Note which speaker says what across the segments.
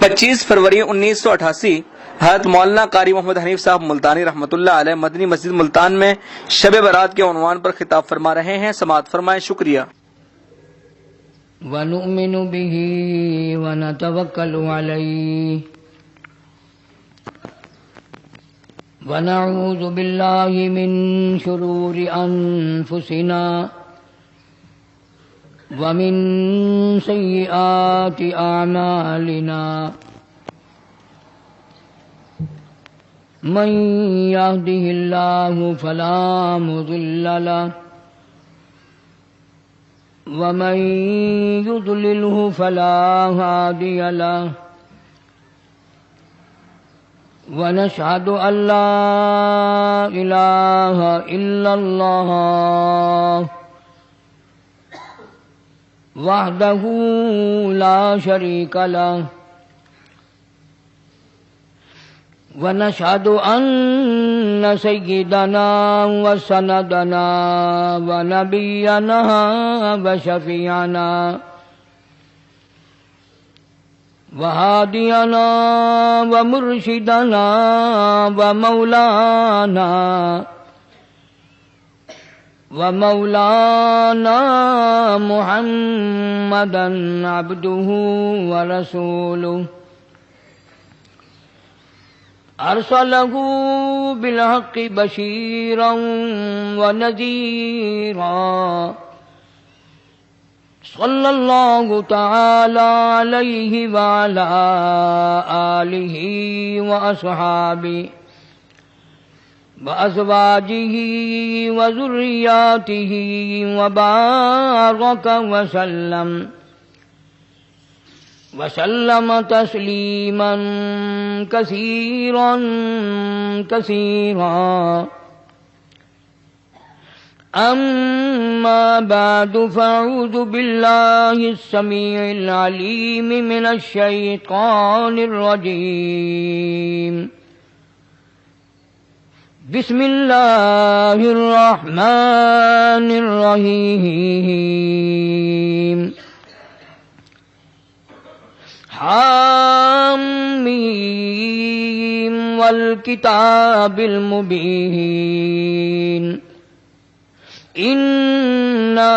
Speaker 1: 25 فروری 1988 حضرت مولانا قاری محمد حنیف صاحب ملتانی رحمۃ اللہ علیہ مدنی مسجد ملتان میں شب برات کے عنوان پر خطاب فرما رہے ہیں. سماعت فرمائیں. شکریہ.
Speaker 2: وَنُؤْمِنُ بِهِ وَنَتَوَكَّلُ عَلَيْهِ وَنَعُوذُ بِاللَّهِ مِن شُرُورِ أَنفُسِنَا وَمِن سَيِّئَاتِ أَعْمَالِنَا مَن يَهْدِهِ اللَّهُ فَلَا مُضِلَّ لَهُ وَمَن يُضْلِلْهُ فَلَا هَادِيَ لَهُ وَنَشْهَدُ أَن لَّا إِلَٰهَ إِلَّا اللَّهُ وحده لا شريك له ونشهد أن سيدنا وسندنا ونبينا وشفيعنا وهادينا ومرشدنا ومولانا محمدا عبده ورسوله أرسله بالحق بشيرا ونذيرا صلى الله تعالى عليه وعلى آله وأصحابه وأزواجه وذرياته وبارك وسلم تسليما كثيرا أما بعد فأعوذ بالله السميع العليم من الشيطان الرجيم بسم الله الرحمن الرحيم حاميم والكتاب المبين إنا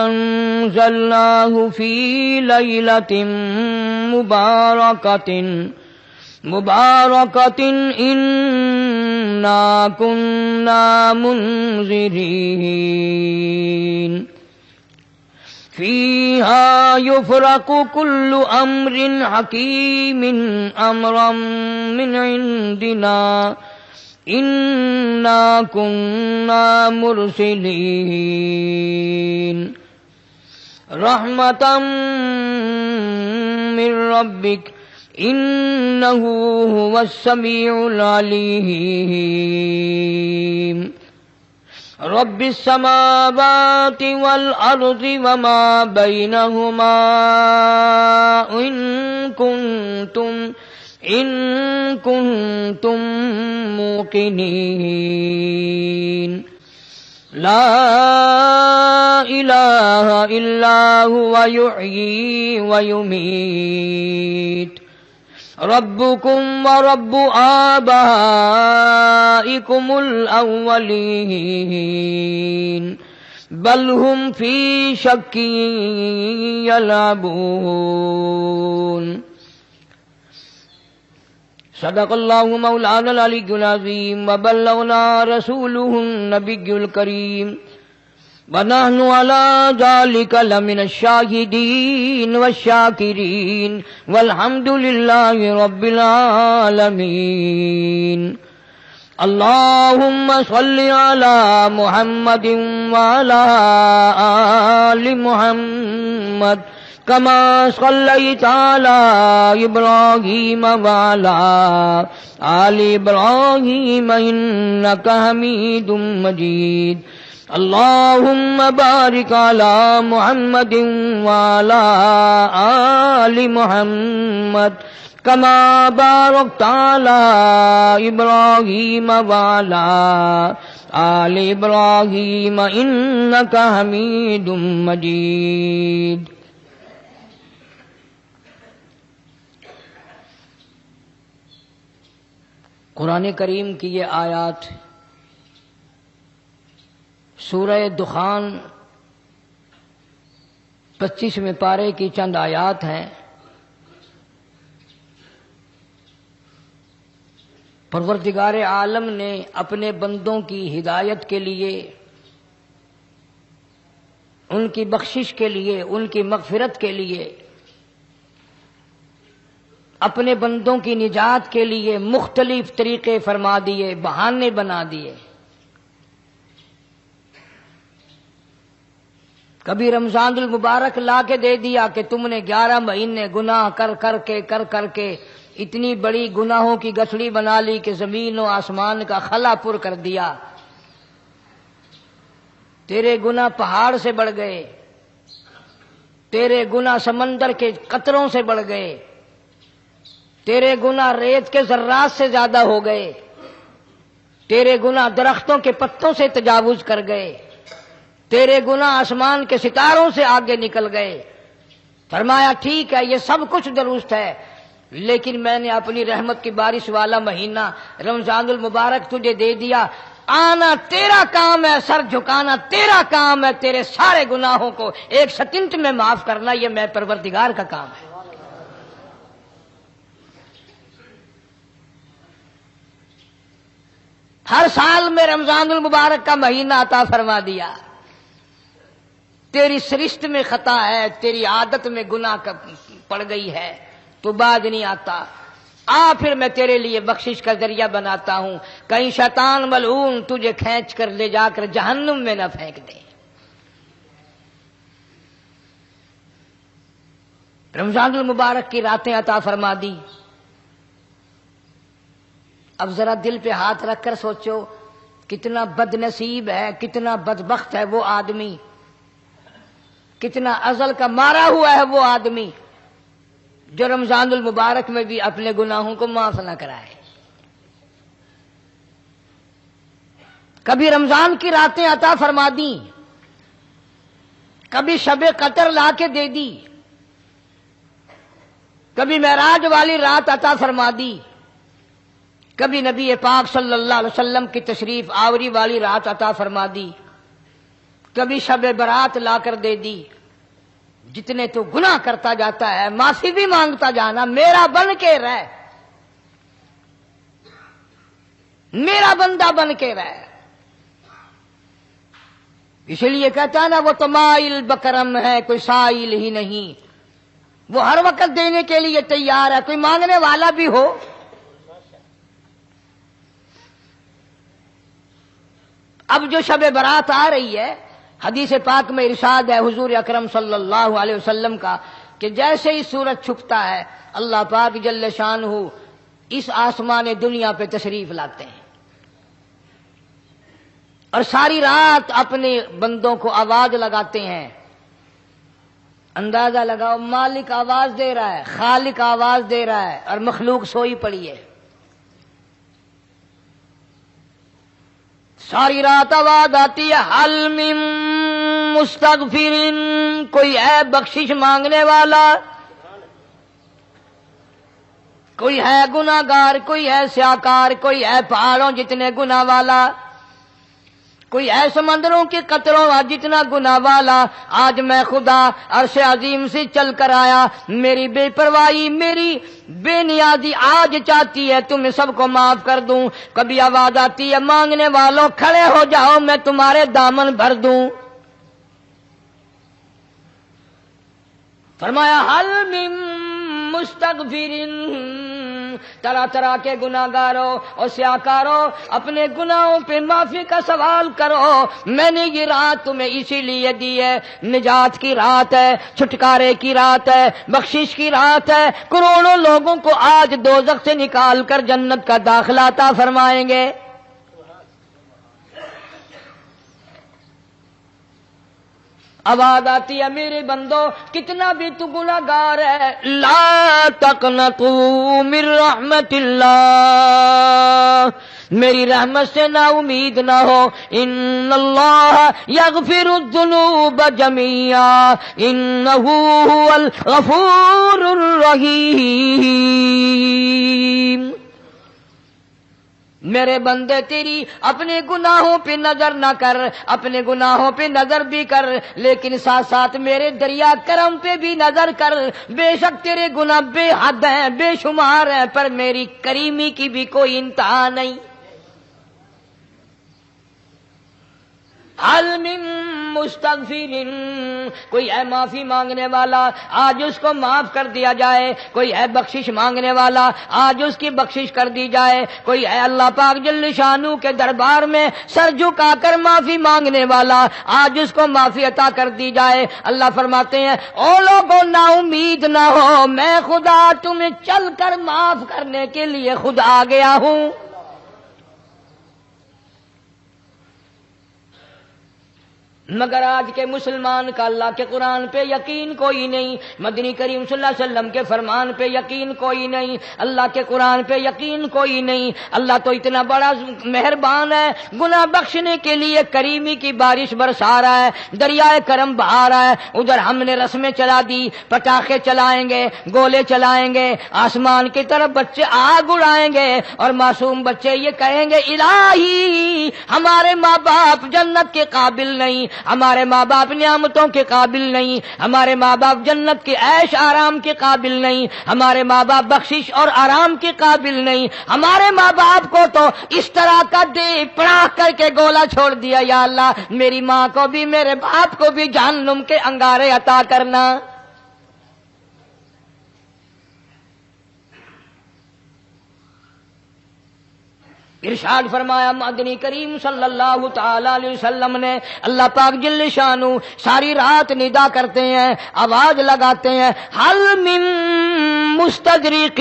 Speaker 2: أنزلناه في ليلة مباركة إنا كنا منذرين فيها يفرق كل أمر حكيم أمرا من عندنا إنا كنا مرسلين رحمة من ربك إنه هو السميع العليم رب السماوات والأرض وما بينهما إن كنتم موقنين لا إله إلا هو يحيي ويميت ربكم ورب آبائكم الأولين بل هم في شك يلعبون صدق الله مولانا العلي العظيم وبلغنا رسوله النبي الكريم ونحن على ذلك لمن الشاهدين والشاكرين والحمد لله رب العالمين اللهم صل على محمد وعلى آل محمد كما صليت على إبراهيم وعلى آل إبراهيم إنك حميد مجيد اللهم بارك على محمد وعلى آل محمد كما باركت على إبراهيم وعلى آل إبراهيم إنك حميد مجيد قرآن کریم کی یہ آیات سورہ دخان 25ویں پارے کی چند آیات ہیں۔ پروردگار عالم نے اپنے بندوں کی ہدایت کے لیے، ان کی بخشش کے لیے، ان کی مغفرت کے لیے، اپنے بندوں کی نجات کے لیے مختلف طریقے فرما دیے، بہانے بنا دیے۔ کبھی رمضان المبارک لا کے دے دیا کہ تم نے 11 مہینے گناہ کر کر کے اتنی بڑی گناہوں کی گٹھڑی بنا لی کہ زمین و آسمان کا خلا پر کر دیا، تیرے گناہ پہاڑ سے بڑھ گئے، تیرے گناہ سمندر کے قطروں سے بڑھ گئے، تیرے گناہ ریت کے ذرات سے زیادہ ہو گئے، تیرے گناہ درختوں کے پتوں سے تجاوز کر گئے، تیرے گناہ آسمان کے ستاروں سے آگے نکل گئے۔ فرمایا ٹھیک ہے، یہ سب کچھ درست ہے، لیکن میں نے اپنی رحمت کی بارش والا مہینہ رمضان المبارک تجھے دے دیا، آنا تیرا کام ہے، سر جھکانا تیرا کام ہے، تیرے سارے گناہوں کو 1 سیکنڈ میں معاف کرنا یہ میں پروردگار کا کام ہے۔ ہر سال میں رمضان المبارک کا مہینہ عطا فرما دیا، تیری سرشت میں خطا ہے، تیری عادت میں گناہ پڑ گئی ہے، تو باز نہیں آتا، پھر میں تیرے لیے بخشش کا ذریعہ بناتا ہوں، کہیں شیطان ملعون تجھے کھینچ کر لے جا کر جہنم میں نہ پھینک دے۔ رمضان المبارک کی راتیں عطا فرما دی۔ اب ذرا دل پہ ہاتھ رکھ کر سوچو، کتنا بد نصیب ہے، کتنا بدبخت ہے وہ آدمی، کتنا ازل کا مارا ہوا ہے وہ آدمی جو رمضان المبارک میں بھی اپنے گناہوں کو معاف نہ کرائے۔ کبھی رمضان کی راتیں عطا فرما دیں، کبھی شب قدر لا کے دے دی، کبھی معراج والی رات عطا فرما دی، کبھی نبی پاک صلی اللہ علیہ وسلم کی تشریف آوری والی رات عطا فرما دی، کبھی شب برات لا کر دے دی۔ جتنے تو گناہ کرتا جاتا ہے معافی بھی مانگتا جانا، میرا بن کے رہ، میرا بندہ بن کے رہ۔ اس لیے کہتا ہے نا، وہ تو مائل بکرم ہے، کوئی سائل ہی نہیں، وہ ہر وقت دینے کے لیے تیار ہے، کوئی مانگنے والا بھی ہو۔ اب جو شب برات آ رہی ہے، حدیث پاک میں ارشاد ہے حضور اکرم صلی اللہ علیہ وسلم کا کہ جیسے ہی سورج چھپتا ہے اللہ پاک جل شانہ اس آسمان دنیا پہ تشریف لاتے ہیں اور ساری رات اپنے بندوں کو آواز لگاتے ہیں۔ اندازہ لگاؤ، مالک آواز دے رہا ہے، خالق آواز دے رہا ہے، اور مخلوق سوئی پڑی ہے۔ ساری رات آواز آتی ہے، حل من مستغفرین، کوئی ہے بخشش مانگنے والا، کوئی ہے گناہگار، کوئی ہے سیاکار، کوئی ہے پہاڑوں جتنے گناہ والا، کوئی ہے سمندروں کے قطروں جتنا گناہ والا۔ آج میں خدا عرش عظیم سے چل کر آیا، میری بے پرواہی، میری بے نیازی آج چاہتی ہے تمہیں سب کو معاف کر دوں۔ کبھی آواز آتی ہے، مانگنے والوں کھڑے ہو جاؤ، میں تمہارے دامن بھر دوں۔ فرمایا حل من مستغفرین، طرح طرح کے گناہگاروں اور سیاکاروں اپنے گناہوں پہ معافی کا سوال کرو، میں نے یہ رات تمہیں اسی لیے دی ہے، نجات کی رات ہے، چھٹکارے کی رات ہے، بخشش کی رات ہے۔ کروڑوں لوگوں کو آج دوزخ سے نکال کر جنت کا داخلہ عطا فرمائیں گے۔ آواز آتی ہے، میرے بندو کتنا بھی تو گناہگار ہے، لا تقنطوا من رحمت اللہ، میری رحمت سے نا امید نہ ہو۔ ان اللہ یغفر الذنوب جميعا انہ هو الغفور الرحیم۔ میرے بندے تیری اپنے گناہوں پہ نظر نہ کر، اپنے گناہوں پہ نظر بھی کر، لیکن ساتھ ساتھ میرے دریا کرم پہ بھی نظر کر۔ بے شک تیرے گناہ بے حد ہیں، بے شمار ہیں، پر میری کریمی کی بھی کوئی انتہا نہیں۔ حل من مستغفر، کوئی ہے معافی مانگنے والا، آج اس کو معاف کر دیا جائے۔ کوئی ہے بخشش مانگنے والا، آج اس کی بخشش کر دی جائے۔ کوئی ہے اللہ پاک جل شانو کے دربار میں سر جھکا کر معافی مانگنے والا، آج اس کو معافی عطا کر دی جائے۔ اللہ فرماتے ہیں او لوگوں نا امید نہ ہو، میں خدا تمہیں چل کر معاف کرنے کے لیے خود آ گیا ہوں۔ مگر آج کے مسلمان کا اللہ کے قرآن پہ یقین کوئی نہیں، مدنی کریم صلی اللہ علیہ وسلم کے فرمان پہ یقین کوئی نہیں، اللہ کے قرآن پہ یقین کوئی نہیں۔ اللہ تو اتنا بڑا مہربان ہے، گناہ بخشنے کے لیے کریمی کی بارش برسا رہا ہے، دریائے کرم بہا رہا ہے۔ ادھر ہم نے رسمیں چلا دی، پٹاخے چلائیں گے، گولے چلائیں گے، آسمان کی طرف بچے آگ اڑائیں گے، اور معصوم بچے یہ کہیں گے الہی ہمارے ماں باپ جنت کے قابل نہیں، ہمارے ماں باپ نعمتوں کے قابل نہیں، ہمارے ماں باپ جنت کے عیش آرام کے قابل نہیں، ہمارے ماں باپ بخشش اور آرام کے قابل نہیں، ہمارے ماں باپ کو تو اس طرح کا دے پڑاخ کر کے گولا چھوڑ دیا۔ یا اللہ میری ماں کو بھی میرے باپ کو بھی جہنم کے انگارے عطا کرنا۔ ارشاد فرمایا مدنی کریم صلی اللہ تعالی علیہ وسلم نے، اللہ پاک جل شانو ساری رات ندا کرتے ہیں، آواز لگاتے ہیں حل من مستغرق،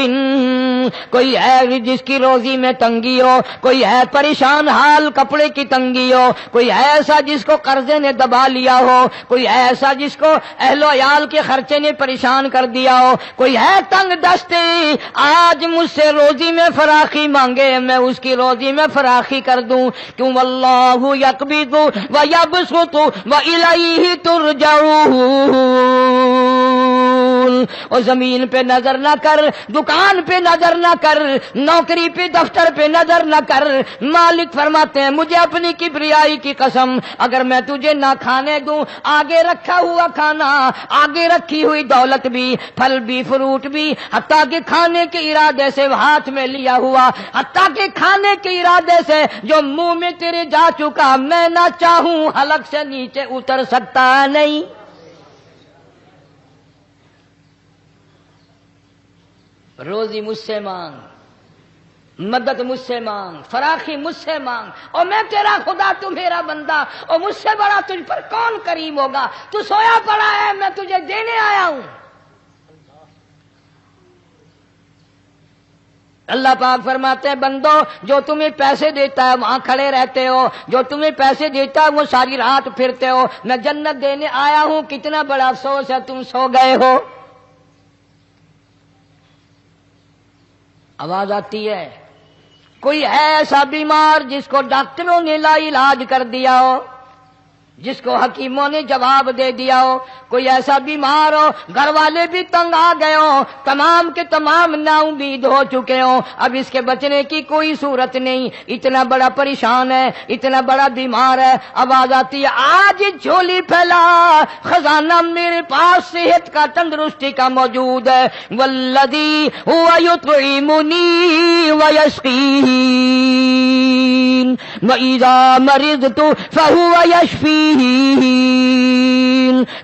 Speaker 2: کوئی ہے جس کی روزی میں تنگی ہو، کوئی ہے پریشان حال کپڑے کی تنگی ہو، کوئی ہے ایسا جس کو قرضے نے دبا لیا ہو، کوئی ہے ایسا جس کو اہل و عیال کے خرچے نے پریشان کر دیا ہو، کوئی ہے تنگ دستے آج مجھ سے روزی میں فراخی مانگے، میں اس کی روزی میں فراخی کر دوں۔ کیوں واللہ یقبض ویبسط والیہ ترجعون۔ اور زمین پہ نظر نہ کر، دکان پہ نظر نہ کر، نوکری پہ دفتر پہ نظر نہ کر۔ مالک فرماتے ہیں مجھے اپنی کبریائی کی قسم، اگر میں تجھے نہ کھانے دوں، آگے رکھا ہوا کھانا، آگے رکھی ہوئی دولت بھی، پھل بھی، فروٹ بھی، حتیٰ کہ کھانے کے ارادے سے ہاتھ میں لیا ہوا، حتیٰ کہ کھانے کے ارادے سے جو منہ میں تیرے جا چکا، میں نہ چاہوں حلق سے نیچے اتر سکتا نہیں۔ روزی مجھ سے مانگ، مدد مجھ سے مانگ، فراخی مجھ سے مانگ، اور میں تیرا خدا تو میرا بندہ، اور مجھ سے بڑا تجھ پر کون کریم ہوگا؟ تو سویا پڑا ہے، میں تجھے دینے آیا ہوں۔ اللہ پاک فرماتے ہیں بندو جو تمہیں پیسے دیتا ہے وہاں کھڑے رہتے ہو، جو تمہیں پیسے دیتا ہے وہ ساری رات پھرتے ہو، میں جنت دینے آیا ہوں، کتنا بڑا افسوس ہے تم سو گئے ہو۔ آواز آتی ہے کوئی ہے ایسا بیمار جس کو ڈاکٹروں نے لا علاج کر دیا ہو، جس کو حکیموں نے جواب دے دیا ہو، کوئی ایسا بیمار ہو گھر والے بھی تنگ آ گئے ہوں، تمام کے تمام نا امید ہو چکے ہوں، اب اس کے بچنے کی کوئی صورت نہیں، اتنا بڑا پریشان ہے، اتنا بڑا بیمار ہے۔ آواز آتی ہے آج جھولی پھیلا، خزانہ میرے پاس صحت کا تندرستی کا موجود ہے، والذی هو یطعمنی ویسقین وَإِذَا مَرِضْتُ فَهُوَ يَشْفِينِ،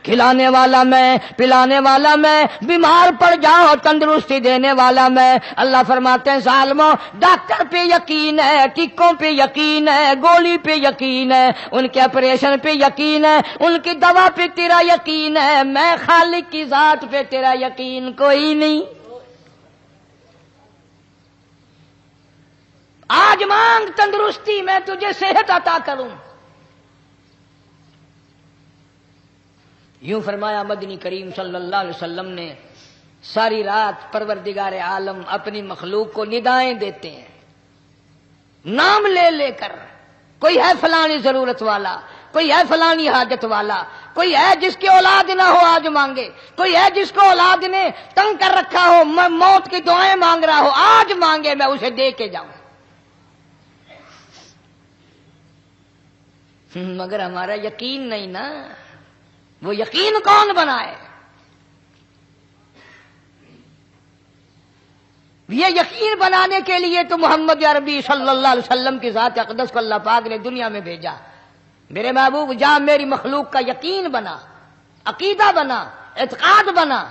Speaker 2: کھلانے والا میں، پلانے والا میں، بیمار پڑ جاؤ تندرستی دینے والا میں۔ اللہ فرماتے ہیں ظالموں ڈاکٹر پہ یقین ہے، ٹکوں پہ یقین ہے، گولی پہ یقین ہے، ان کے آپریشن پہ یقین ہے، ان کی دوا پہ تیرا یقین ہے، میں خالق کی ذات پہ تیرا یقین کوئی نہیں۔ آج مانگ تندرستی، میں تجھے صحت عطا کروں۔ یوں فرمایا مدنی کریم صلی اللہ علیہ وسلم نے۔ ساری رات پروردگار عالم اپنی مخلوق کو ندائیں دیتے ہیں، نام لے لے کر، کوئی ہے فلانی ضرورت والا، کوئی ہے فلانی حاجت والا، کوئی ہے جس کی اولاد نہ ہو آج مانگے، کوئی ہے جس کو اولاد نے تنگ کر رکھا ہو، موت کی دعائیں مانگ رہا ہو، آج مانگے میں اسے دے کے جاؤں۔ مگر ہمارا یقین نہیں نا، وہ یقین کون بنائے؟ یہ یقین بنانے کے لیے تو محمد عربی صلی اللہ علیہ وسلم کی ذات اقدس کو اللہ پاک نے دنیا میں بھیجا۔ میرے محبوب جا میری مخلوق کا یقین بنا، عقیدہ بنا، اعتقاد بنا۔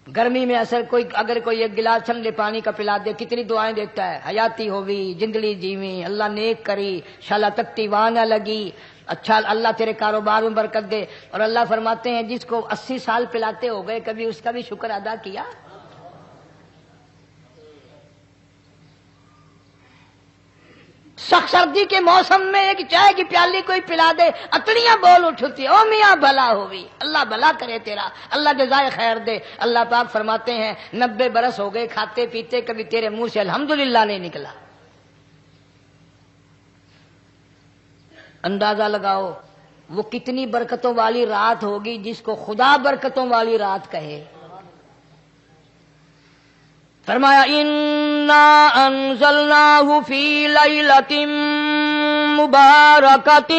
Speaker 2: گرمی میں اگر کوئی ایک گلاس ٹھنڈے پانی کا پلا دے کتنی دعائیں دیتا ہے، حیاتی ہوئی، جندلی جیویں، اللہ نیک کری، شالا تکتی وہاں لگی، اچھا اللہ تیرے کاروبار میں برکت دے۔ اور اللہ فرماتے ہیں جس کو 80 سال پلاتے ہو گئے کبھی اس کا بھی شکر ادا کیا؟ سخت سردی کے موسم میں ایک چائے کی پیالی کوئی پلا دے اتنیاں بول اٹھتی، او میاں بھلا ہوئی، اللہ بھلا کرے تیرا، اللہ جزائے خیر دے۔ اللہ پاک فرماتے ہیں 90 برس ہو گئے کھاتے پیتے کبھی تیرے منہ سے الحمدللہ نہیں نکلا۔ اندازہ لگاؤ وہ کتنی برکتوں والی رات ہوگی جس کو خدا برکتوں والی رات کہے۔ فرمایا انا انزلناہ فی لیلۃ مبارکۃ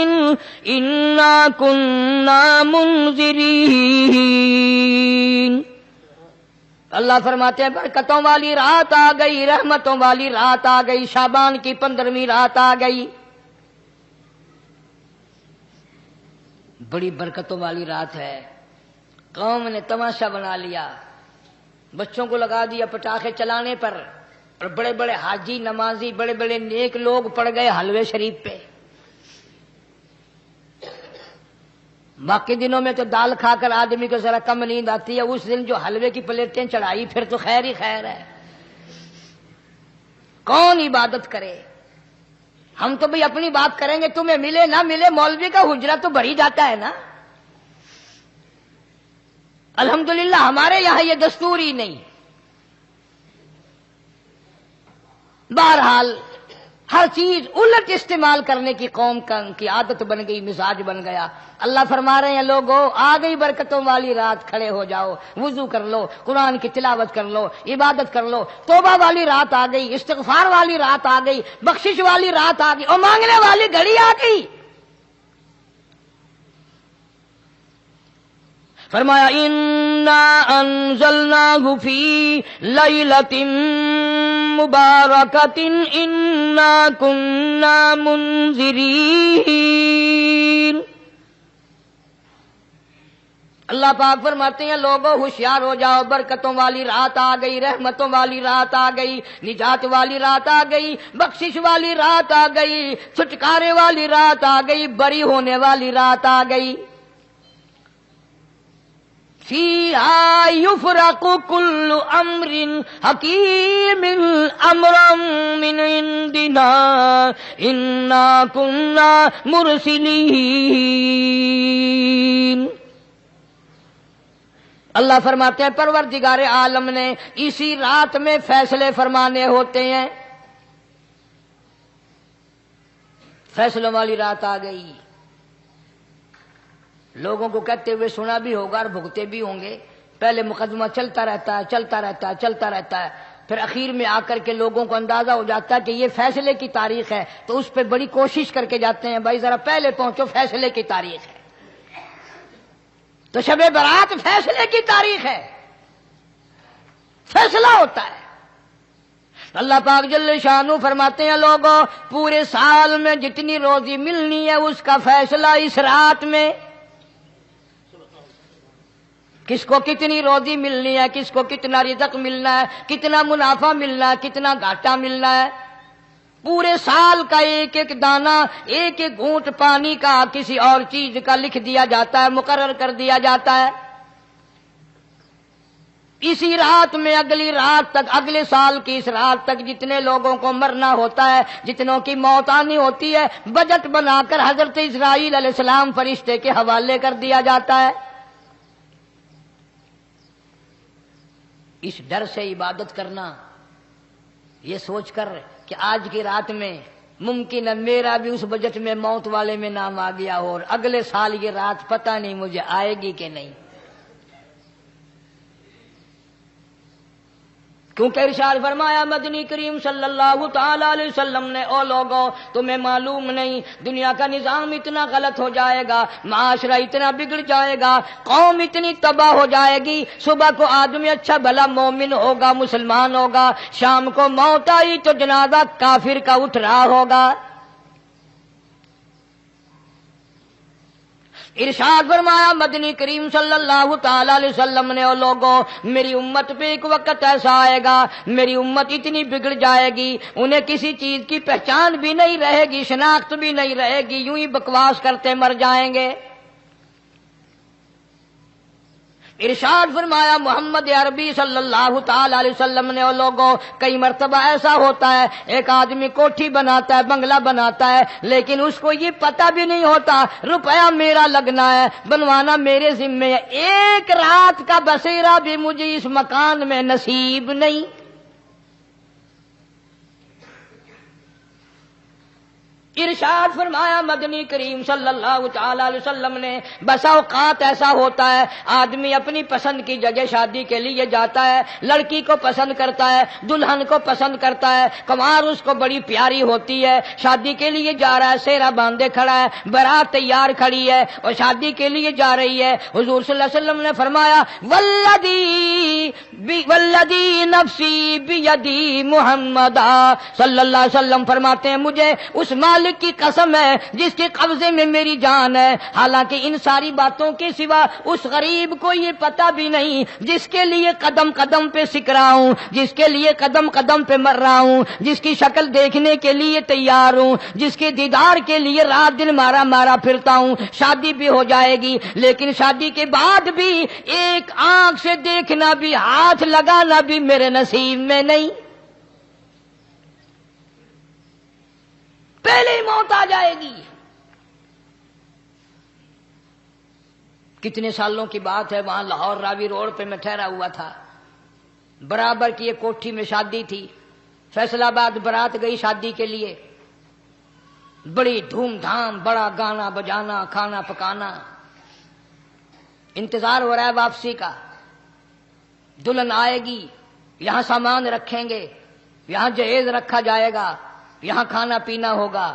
Speaker 2: انا کننا منذرین۔ اللہ فرماتے ہیں برکتوں والی رات آ گئی، رحمتوں والی رات آ گئی، شعبان کی 15ویں رات آ گئی، بڑی برکتوں والی رات ہے۔ قوم نے تماشا بنا لیا، بچوں کو لگا دیا پٹاخے چلانے پر، اور بڑے بڑے حاجی نمازی بڑے بڑے نیک لوگ پڑ گئے حلوے شریف پہ۔ باقی دنوں میں تو دال کھا کر آدمی کو ذرا کم نیند آتی ہے، اس دن جو حلوے کی پلیٹیں چڑھائی پھر تو خیر ہی خیر ہے۔ کون عبادت کرے؟ ہم تو بھئی اپنی بات کریں گے، تمہیں ملے نہ ملے مولوی کا حجرہ تو بھر ہی جاتا ہے نا۔ الحمدللہ ہمارے یہاں یہ دستور ہی نہیں۔ بہرحال ہر چیز الٹ استعمال کرنے کی قوم کی عادت بن گئی، مزاج بن گیا۔ اللہ فرما رہے ہیں لوگو آ گئی برکتوں والی رات، کھڑے ہو جاؤ، وضو کر لو، قرآن کی تلاوت کر لو، عبادت کر لو، توبہ والی رات آ گئی، استغفار والی رات آ گئی، بخشش والی رات آ گئی، اور مانگنے والی گھڑی آ گئی۔ فرمایا انا انزلناہ فی لیلۃ مبارکۃ انا کننا منذرین۔ اللہ پاک فرماتے ہیں لوگوں ہوشیار ہو جاؤ، برکتوں والی رات آ گئی، رحمتوں والی رات آ گئی، نجات والی رات آ گئی، بخشش والی رات آ گئی، چھٹکارے والی رات آ گئی، بری ہونے والی رات آ گئی۔ فیہا یفرق کل امر حکیم امرا من عندنا انا کننا مرسلین۔ اللہ فرماتے ہیں پروردگار عالم نے اسی رات میں فیصلے فرمانے ہوتے ہیں۔ فیصلوں والی رات آ گئی، لوگوں کو کہتے ہوئے سنا بھی ہوگا اور بھگتے بھی ہوں گے۔ پہلے مقدمہ چلتا رہتا ہے، چلتا رہتا ہے، چلتا رہتا ہے، پھر اخیر میں آ کر کے لوگوں کو اندازہ ہو جاتا ہے کہ یہ فیصلے کی تاریخ ہے، تو اس پہ بڑی کوشش کر کے جاتے ہیں بھائی ذرا پہلے پہنچو، فیصلے کی تاریخ ہے۔ تو شب برات فیصلے کی تاریخ ہے، فیصلہ ہوتا ہے۔ اللہ پاک جل شانہ فرماتے ہیں لوگوں پورے سال میں جتنی روزی ملنی ہے اس کا فیصلہ اس رات میں، کس کو کتنی روزی ملنی ہے، کس کو کتنا رزق ملنا ہے، کتنا منافع ملنا ہے، کتنا گھاٹا ملنا ہے۔ پورے سال کا ایک ایک دانہ، ایک ایک گھونٹ پانی کا، کسی اور چیز کا لکھ دیا جاتا ہے، مقرر کر دیا جاتا ہے۔ اسی رات میں اگلی رات تک، اگلے سال کی اس رات تک جتنے لوگوں کو مرنا ہوتا ہے، جتنوں کی موت آنی ہوتی ہے، بجٹ بنا کر حضرت اسرائیل علیہ السلام فرشتے کے حوالے کر دیا جاتا ہے۔ اس ڈر سے عبادت کرنا، یہ سوچ کر کہ آج کی رات میں ممکن ہے میرا بھی اس بجٹ میں موت والے میں نام آ گیا ہو، اور اگلے سال یہ رات پتہ نہیں مجھے آئے گی کہ نہیں۔ کیونکہ ارشاد فرمایا مدنی کریم صلی اللہ تعالی علیہ وسلم نے، او لوگوں تمہیں معلوم نہیں دنیا کا نظام اتنا غلط ہو جائے گا، معاشرہ اتنا بگڑ جائے گا، قوم اتنی تباہ ہو جائے گی، صبح کو آدمی اچھا بھلا مومن ہوگا، مسلمان ہوگا، شام کو موت آئی تو جنازہ کافر کا اٹھ رہا ہوگا۔ ارشاد فرمایا مدنی کریم صلی اللہ تعالی علیہ وسلم نے، او لوگوں میری امت پہ ایک وقت ایسا آئے گا، میری امت اتنی بگڑ جائے گی، انہیں کسی چیز کی پہچان بھی نہیں رہے گی، شناخت بھی نہیں رہے گی، یوں ہی بکواس کرتے مر جائیں گے۔ ارشاد فرمایا محمد عربی صلی اللہ تعالی علیہ وسلم نے، او لوگوں کئی مرتبہ ایسا ہوتا ہے ایک آدمی کوٹھی بناتا ہے، بنگلہ بناتا ہے، لیکن اس کو یہ پتہ بھی نہیں ہوتا روپیہ میرا لگنا ہے، بنوانا میرے ذمے ہے، ایک رات کا بسیرا بھی مجھے اس مکان میں نصیب نہیں۔ ارشاد فرمایا مدنی کریم صلی اللہ تعالی علیہ وسلم نے، بسا اوقات ایسا ہوتا ہے آدمی اپنی پسند کی جگہ شادی کے لیے جاتا ہے، لڑکی کو پسند کرتا ہے، دلہن کو پسند کرتا ہے، کمار اس کو بڑی پیاری ہوتی ہے، شادی کے لیے جا رہا ہے، سہرا باندھے کھڑا ہے، بارات تیار کھڑی ہے اور شادی کے لیے جا رہی ہے۔ حضور صلی اللہ علیہ وسلم نے فرمایا والذی نفسی بیدی محمد صلی اللہ علیہ وسلم فرماتے ہیں مجھے اس مالک کی قسم ہے جس کے قبضے میں میری جان ہے، حالانکہ ان ساری باتوں کے سوا اس غریب کو یہ پتہ بھی نہیں جس کے لیے قدم قدم پہ سکھ رہا ہوں، جس کے لیے قدم قدم پہ مر رہا ہوں، جس کی شکل دیکھنے کے لیے تیار ہوں، جس کے دیدار کے لیے رات دن مارا مارا پھرتا ہوں۔ شادی بھی ہو جائے گی لیکن شادی کے بعد بھی ایک آنکھ سے دیکھنا بھی، ہاتھ لگانا بھی میرے نصیب میں نہیں، پہلے ہی موت آ جائے گی۔ کتنے سالوں کی بات ہے، وہاں لاہور راوی روڈ پہ میں ٹھہرا ہوا تھا، برابر کی ایک کوٹھی میں شادی تھی، فیصل آباد برات گئی شادی کے لیے، بڑی دھوم دھام، بڑا گانا بجانا، کھانا پکانا، انتظار ہو رہا ہے واپسی کا، دلہن آئے گی، یہاں سامان رکھیں گے، یہاں جہیز رکھا جائے گا، یہاں کھانا پینا ہوگا،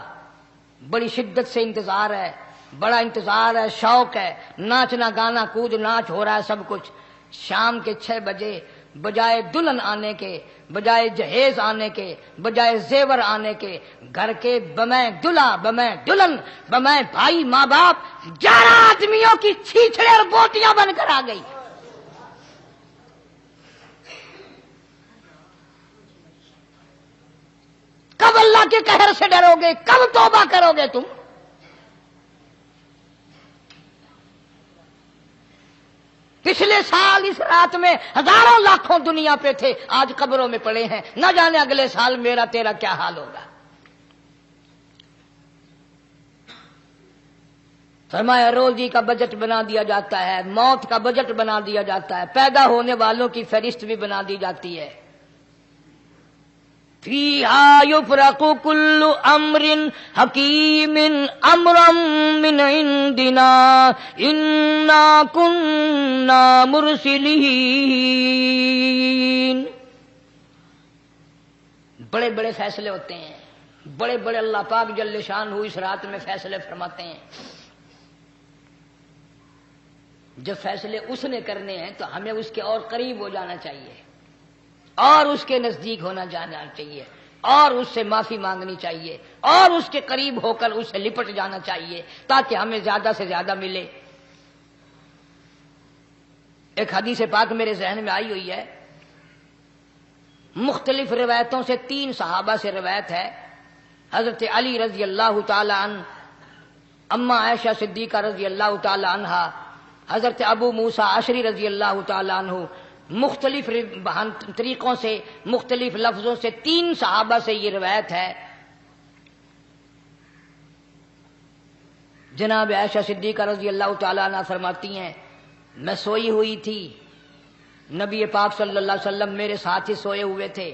Speaker 2: بڑی شدت سے انتظار ہے، بڑا انتظار ہے، شوق ہے، ناچنا گانا کود ناچ ہو رہا ہے سب کچھ۔ شام کے 6 بجے بجائے دلہن آنے کے، بجائے جہیز آنے کے، بجائے زیور آنے کے، گھر کے بمیں دلہا بمیں دلہن بمیں بھائی ماں باپ 11 آدمیوں کی چھیچڑے اور بوٹیاں بن کر آ گئی۔ کب اللہ کے قہر سے ڈرو گے؟ کب توبہ کرو گے تم؟ پچھلے سال اس رات میں ہزاروں لاکھوں دنیا پہ تھے، آج قبروں میں پڑے ہیں، نہ جانے اگلے سال میرا تیرا کیا حال ہوگا۔ فرمایا روزی کا بجٹ بنا دیا جاتا ہے، موت کا بجٹ بنا دیا جاتا ہے، پیدا ہونے والوں کی فہرست بھی بنا دی جاتی ہے۔ فیہا یفرق کل امر حکیم امرا من عندنا انا کننا مرسلین۔ بڑے بڑے فیصلے ہوتے ہیں، بڑے بڑے اللہ پاک جل شان اس رات میں فیصلے فرماتے ہیں۔ جب فیصلے اس نے کرنے ہیں تو ہمیں اس کے اور قریب ہو جانا چاہیے، اور اس کے نزدیک ہونا جانا چاہیے، اور اس سے معافی مانگنی چاہیے، اور اس کے قریب ہو کر اس سے لپٹ جانا چاہیے تاکہ ہمیں زیادہ سے زیادہ ملے۔ ایک حدیث پاک میرے ذہن میں آئی ہوئی ہے، مختلف روایتوں سے 3 صحابہ سے روایت ہے، حضرت علی رضی اللہ تعالی عنہ، اما عائشہ صدیقہ رضی اللہ تعالی عنہا، حضرت ابو موسیٰ اشعری رضی اللہ تعالی عنہ، مختلف طریقوں سے مختلف لفظوں سے 3 صحابہ سے یہ روایت ہے۔ جناب عائشہ صدیقہ رضی اللہ تعالی عنہ فرماتی ہیں میں سوئی ہوئی تھی، نبی پاک صلی اللہ علیہ وسلم میرے ساتھ ہی سوئے ہوئے تھے،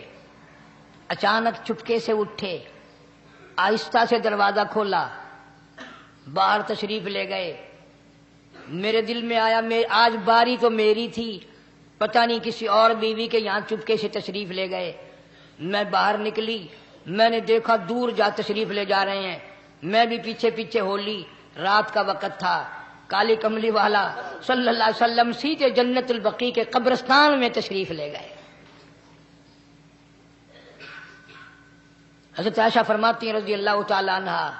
Speaker 2: اچانک چپکے سے اٹھے، آہستہ سے دروازہ کھولا، باہر تشریف لے گئے۔ میرے دل میں آیا آج باری تو میری تھی، پتہ نہیں کسی اور بیوی کے یہاں چپکے سے تشریف لے گئے. میں باہر نکلی, میں نے دیکھا دور جا تشریف لے جا رہے ہیں. میں بھی پیچھے پیچھے ہو لی. رات کا وقت تھا. کالی کملی والا صلی اللہ علیہ وسلم سیدھے جنت البقیع کے قبرستان میں تشریف لے گئے. حضرت عائشہ فرماتی ہیں رضی اللہ تعالی عنہا,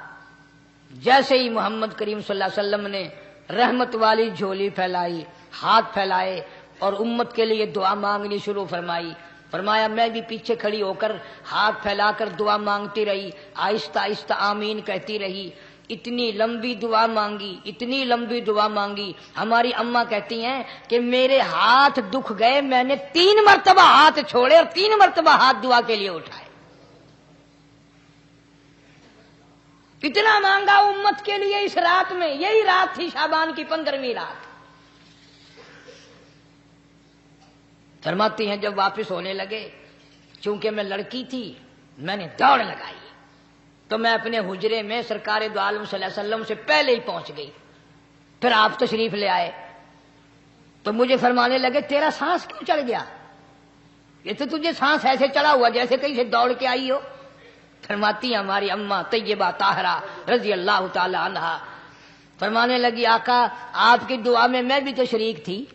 Speaker 2: جیسے ہی محمد کریم صلی اللہ علیہ وسلم نے رحمت والی جھولی پھیلائی, ہاتھ پھیلائے اور امت کے لیے دعا مانگنی شروع فرمائی, فرمایا میں بھی پیچھے کھڑی ہو کر ہاتھ پھیلا کر دعا مانگتی رہی, آہستہ آہستہ آمین کہتی رہی. اتنی لمبی دعا مانگی, اتنی لمبی دعا مانگی. ہماری اماں کہتی ہیں کہ میرے ہاتھ دکھ گئے, میں نے 3 مرتبہ ہاتھ چھوڑے اور 3 مرتبہ ہاتھ دعا کے لیے اٹھائے. کتنا مانگا امت کے لیے اس رات میں. یہی رات تھی شعبان کی 15ویں رات. فرماتی ہیں جب واپس ہونے لگے, چونکہ میں لڑکی تھی, میں نے دوڑ لگائی تو میں اپنے حجرے میں سرکار دو عالم صلی اللہ علیہ وسلم سے پہلے ہی پہنچ گئی. پھر آپ تشریف لے آئے تو مجھے فرمانے لگے تیرا سانس کیوں چڑھ گیا؟ یہ تو تجھے سانس ایسے چڑھا ہوا جیسے کہیں سے دوڑ کے آئی ہو. فرماتی ہیں ہماری اماں طیبہ طاہرہ رضی اللہ تعالی عنہا, فرمانے لگی آقا آپ کی دعا میں بھی تو شریک تھی.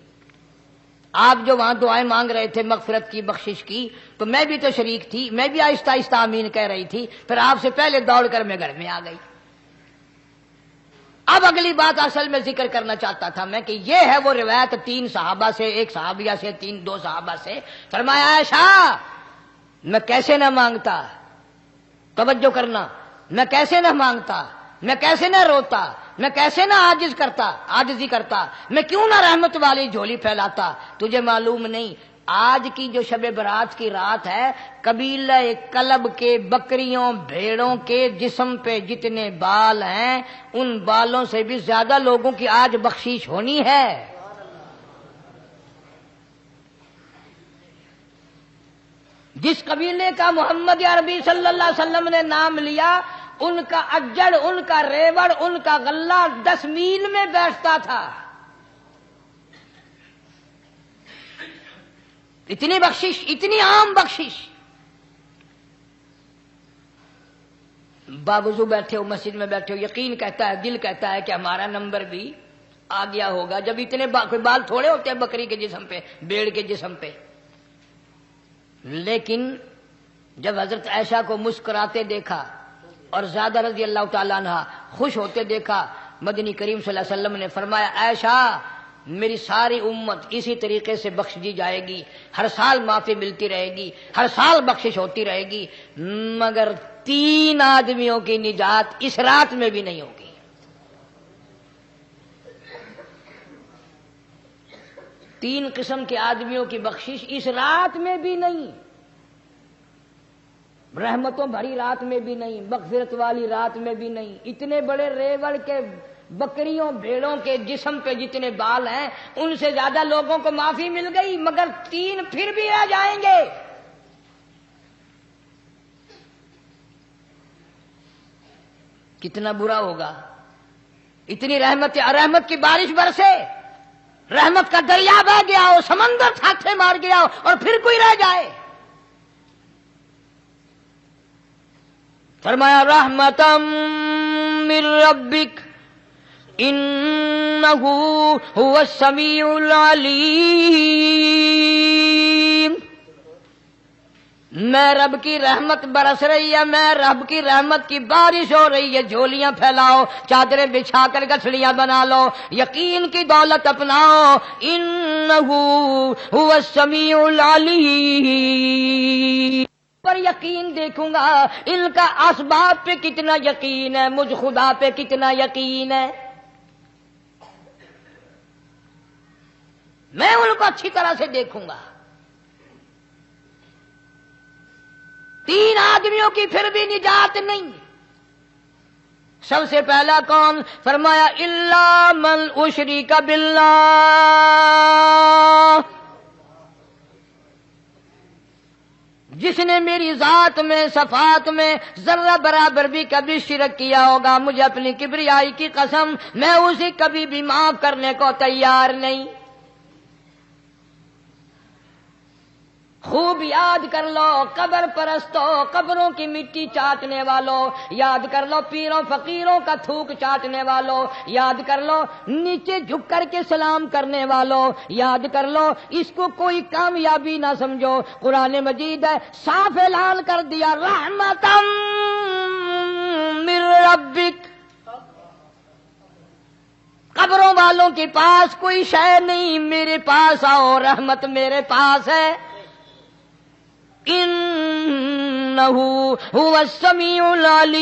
Speaker 2: آپ جو وہاں دعائیں مانگ رہے تھے مغفرت کی, بخشش کی, تو میں بھی تو شریک تھی. میں بھی آہستہ آہستہ آمین کہہ رہی تھی. پھر آپ سے پہلے دوڑ کر میں گھر میں آ گئی. اب اگلی بات اصل میں ذکر کرنا چاہتا تھا میں کہ یہ ہے وہ روایت 3 صحابہ سے, 1 صحابیہ سے, 2 صحابہ سے. فرمایا عائشہ میں کیسے نہ مانگتا, توجہ کرنا, میں کیسے نہ مانگتا, میں کیسے نہ روتا, میں کیسے نہ عاجزی کرتا, میں کیوں نہ رحمت والی جھولی پھیلاتا. تجھے معلوم نہیں آج کی جو شب برات کی رات ہے, قبیلہ کلب کے بکریوں بھیڑوں کے جسم پہ جتنے بال ہیں ان بالوں سے بھی زیادہ لوگوں کی آج بخشش ہونی ہے. جس قبیلے کا محمد عربی صلی اللہ علیہ وسلم نے نام لیا, ان کا اجڑ, ان کا ریوڑ, ان کا غلہ 10 میل میں بیٹھتا تھا. اتنی بخشش, اتنی عام بخشش. باوضو بیٹھے ہو, مسجد میں بیٹھے ہو, یقین کہتا ہے, دل کہتا ہے کہ ہمارا نمبر بھی آ گیا ہوگا. جب اتنے کوئی بال تھوڑے ہوتے ہیں بکری کے جسم پہ, بھیڑ کے جسم پہ. لیکن جب حضرت عائشہ کو مسکراتے دیکھا اور زیادہ رضی اللہ تعالیٰ عنہ خوش ہوتے دیکھا, مدنی کریم صلی اللہ علیہ وسلم نے فرمایا عائشہ میری ساری امت اسی طریقے سے بخش دی جائے گی, ہر سال معافی ملتی رہے گی, ہر سال بخشش ہوتی رہے گی, مگر 3 آدمیوں کی نجات اس رات میں بھی نہیں ہوگی. 3 قسم کے آدمیوں کی بخشش اس رات میں بھی نہیں, رحمتوں بھری رات میں بھی نہیں, مغفرت والی رات میں بھی نہیں. اتنے بڑے ریوڑ کے بکریوں بھیڑوں کے جسم پہ جتنے بال ہیں ان سے زیادہ لوگوں کو معافی مل گئی, مگر 3 پھر بھی رہ جائیں گے. کتنا برا ہوگا. اتنی رحمت کی بارش برسے, رحمت کا دریا بہ گیا ہو, سمندر تھاکے مار گیا ہو اور پھر کوئی رہ جائے. فرمایا رحمتم من ربک انہ هو السمیع العلیم. میں رب کی رحمت برس رہی ہے, میں رب کی رحمت کی بارش ہو رہی ہے. جھولیاں پھیلاؤ, چادریں بچھا کر گٹھڑیاں بنا لو, یقین کی دولت اپناؤ. انہ هو السمیع العلیم. پر یقین دیکھوں گا ان کا اسباب پہ کتنا یقین ہے, مجھ خدا پہ کتنا یقین ہے. میں ان کو اچھی طرح سے دیکھوں گا. 3 آدمیوں کی پھر بھی نجات نہیں. سب سے پہلا کون؟ فرمایا الا من اشرک باللہ, جس نے میری ذات میں صفات میں ذرہ برابر بھی کبھی شرک کیا ہوگا, مجھے اپنی کبریائی کی قسم میں اسے کبھی بھی معاف کرنے کو تیار نہیں. خوب یاد کر لو قبر پرستو، قبروں کی مٹی چاٹنے والوں، یاد کر لو پیروں فقیروں کا تھوک چاٹنے والوں، یاد کر لو نیچے جھک کر کے سلام کرنے والوں، یاد کر لو اس کو کوئی کامیابی نہ سمجھو۔ قرآن مجید ہے صاف اعلان کر دیا رحمتم من ربک، قبروں والوں کے پاس کوئی شے نہیں، میرے پاس آؤ، رحمت میرے پاس ہے۔ انہ هو السمیع العلیم،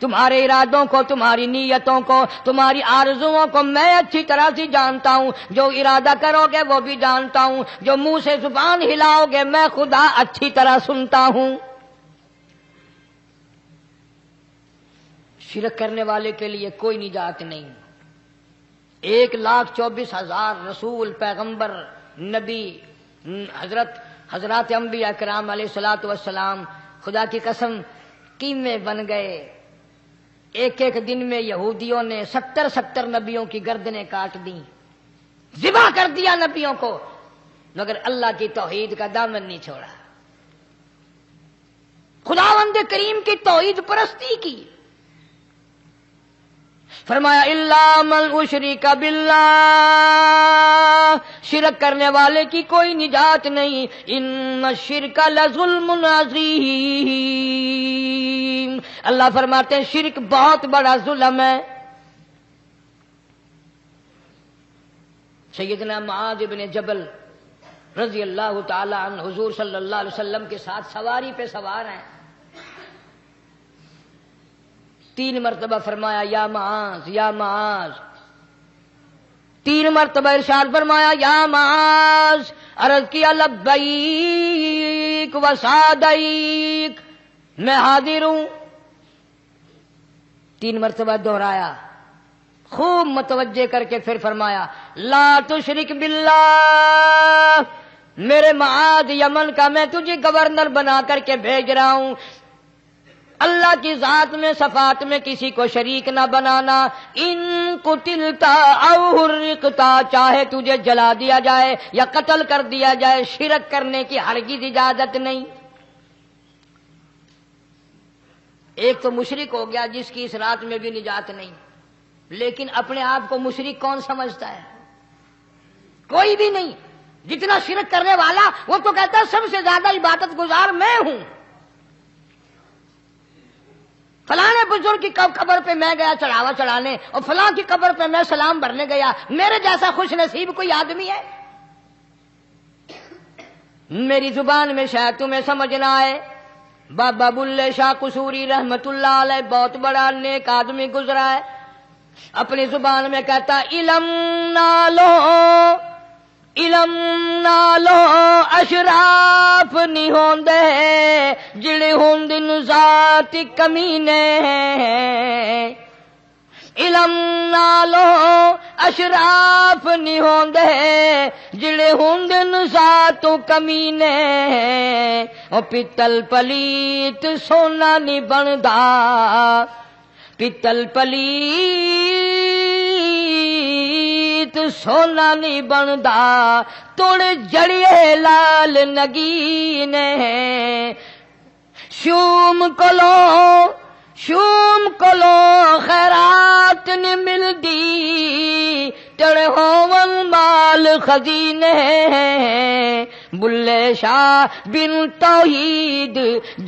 Speaker 2: تمہارے ارادوں کو، تمہاری نیتوں کو، تمہاری آرزوؤں کو میں اچھی طرح سے جانتا ہوں، جو ارادہ کرو گے وہ بھی جانتا ہوں، جو منہ سے زبان ہلاؤ گے میں خدا اچھی طرح سنتا ہوں۔ شرک کرنے والے کے لیے کوئی نجات نہیں۔ 1,24,000 رسول، پیغمبر، نبی، حضرات انبیاء کرام علیہ الصلوۃ والسلام خدا کی قسم قیمے بن گئے۔ ایک ایک دن میں یہودیوں نے 70 نبیوں کی گردنیں کاٹ دیں، ذبح کر دیا نبیوں کو، مگر اللہ کی توحید کا دامن نہیں چھوڑا، خداوند کریم کی توحید پرستی کی۔ فرمایا الا من اشرک باللہ، شرک کرنے والے کی کوئی نجات نہیں، ان الشرک لظلم عظیم، اللہ فرماتے ہیں شرک بہت بڑا ظلم ہے۔ سیدنا معاذ بن جبل رضی اللہ تعالی عنہ حضور صلی اللہ علیہ وسلم کے ساتھ سواری پہ سوار ہیں، 3 مرتبہ فرمایا یا معاذ یا معاذ، 3 مرتبہ ارشاد فرمایا یا معاذ، عرض کیا لبیک و سعدیک، میں حاضر ہوں، 3 مرتبہ دہرایا، خوب متوجہ کر کے پھر فرمایا لا تشرک باللہ، میرے معاذ یمن کا میں تجھے گورنر بنا کر کے بھیج رہا ہوں، اللہ کی ذات میں صفات میں کسی کو شریک نہ بنانا، ان قتلتا او حرقتا، چاہے تجھے جلا دیا جائے یا قتل کر دیا جائے، شرک کرنے کی ہرگز اجازت نہیں۔ ایک تو مشرک ہو گیا جس کی اس رات میں بھی نجات نہیں، لیکن اپنے آپ کو مشرک کون سمجھتا ہے؟ کوئی بھی نہیں۔ جتنا شرک کرنے والا وہ تو کہتا ہے سب سے زیادہ عبادت گزار میں ہوں، فلاں بزرگ کی قبر پہ میں گیا چڑھاوا چڑھانے اور فلاں کی قبر پہ میں سلام بھرنے گیا، میرے جیسا خوش نصیب کوئی آدمی ہے؟ میری زبان میں شاید تمہیں سمجھ نہ آئے، بابا بلے شاہ قصوری رحمت اللہ علیہ بہت بڑا نیک آدمی گزرا ہے، اپنی زبان میں کہتا علم نالو اشراف نہیں ہوندے جڑے ہوندن ذات کمینے، علم نالو اشراف نہیں ہوندے جڑے ہوندن ذات کمینے، او پتل پلیت سونا نہیں بندا، پتل پلیت سونا نہیں بندا، توڑ جڑیے لال نگینے، شوم کلو خیرات نہیں ملدی، تڑ ہون مال خزینے، بلے شاہ بن توحید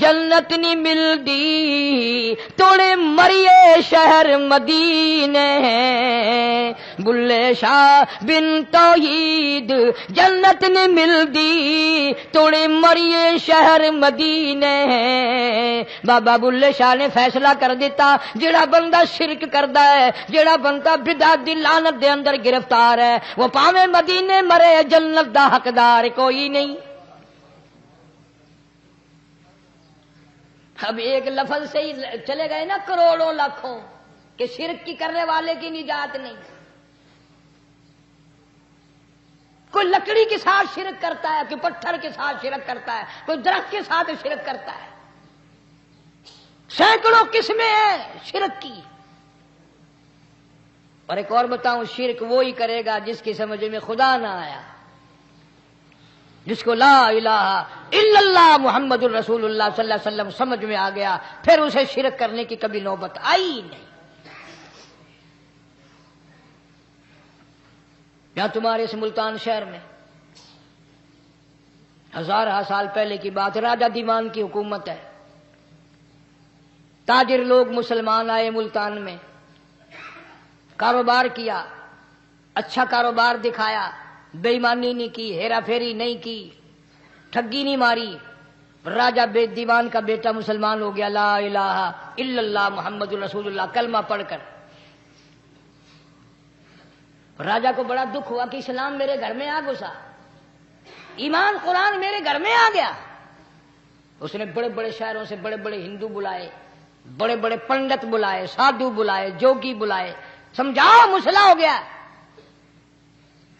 Speaker 2: جنت نہیں ملدی، توڑے مریے شہر مدینے، بلے شاہ بن توحید جنت نہیں ملدی، توڑے مریے شہر مدینے۔ بابا بلے شاہ نے فیصلہ کر دیتا جڑا بندہ شرک کردا ہے، جڑا بندہ بدعت دی لعنت دے اندر گرفتار ہے، وہ پاویں مدینے مرے جنت دا حقدار کوئی نہیں۔ اب ایک لفظ سے ہی چلے گئے نا کروڑوں لاکھوں کہ شرک کی کرنے والے کی نجات نہیں۔ کوئی لکڑی کے ساتھ شرک کرتا ہے، کوئی پتھر کے ساتھ شرک کرتا ہے، کوئی درخت کے ساتھ شرک کرتا ہے، سینکڑوں قسمیں ہیں شرک کی۔ اور ایک اور بتاؤں، شرک وہی کرے گا جس کی سمجھ میں خدا نہ آیا، جس کو لا الہ الا اللہ محمد الرسول اللہ صلی اللہ علیہ وسلم سمجھ میں آ گیا، پھر اسے شرک کرنے کی کبھی نوبت آئی نہیں۔ یا تمہارے اس ملتان شہر میں ہزارہ سال پہلے کی بات، راجہ دیوان کی حکومت ہے، تاجر لوگ مسلمان آئے ملتان میں، کاروبار کیا، اچھا کاروبار دکھایا، بے ایمانی نہیں کی، ہیرا پھیری نہیں کی، ٹھگی نہیں ماری۔ راجہ دیوان کا بیٹا مسلمان ہو گیا، لا الہ الا اللہ محمد الرسول اللہ کلمہ پڑھ کر۔ راجہ کو بڑا دکھ ہوا کہ اسلام میرے گھر میں آ گھسا، ایمان قرآن میرے گھر میں آ گیا۔ اس نے بڑے بڑے شہروں سے بڑے بڑے ہندو بلائے، بڑے بڑے پنڈت بلائے، سادھو بلائے، جوگی بلائے، سمجھاؤ مسئلہ ہو گیا۔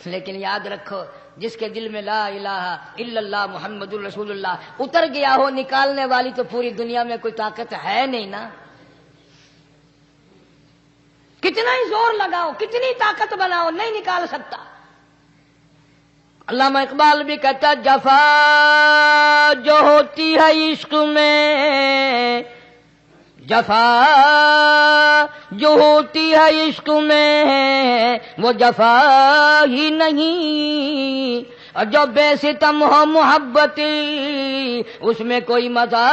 Speaker 2: لیکن یاد رکھو، جس کے دل میں لا الہ الا اللہ محمد الرسول اللہ اتر گیا ہو، نکالنے والی تو پوری دنیا میں کوئی طاقت ہے نہیں نا۔ کتنا ہی زور لگاؤ، کتنی طاقت بناؤ، نہیں نکال سکتا۔ علامہ اقبال بھی کہتا جفا جو ہوتی ہے عشق میں، جفا جو ہوتی ہے عشق میں وہ جفا ہی نہیں، اور جو بے ستم ہو محبت اس میں کوئی مزہ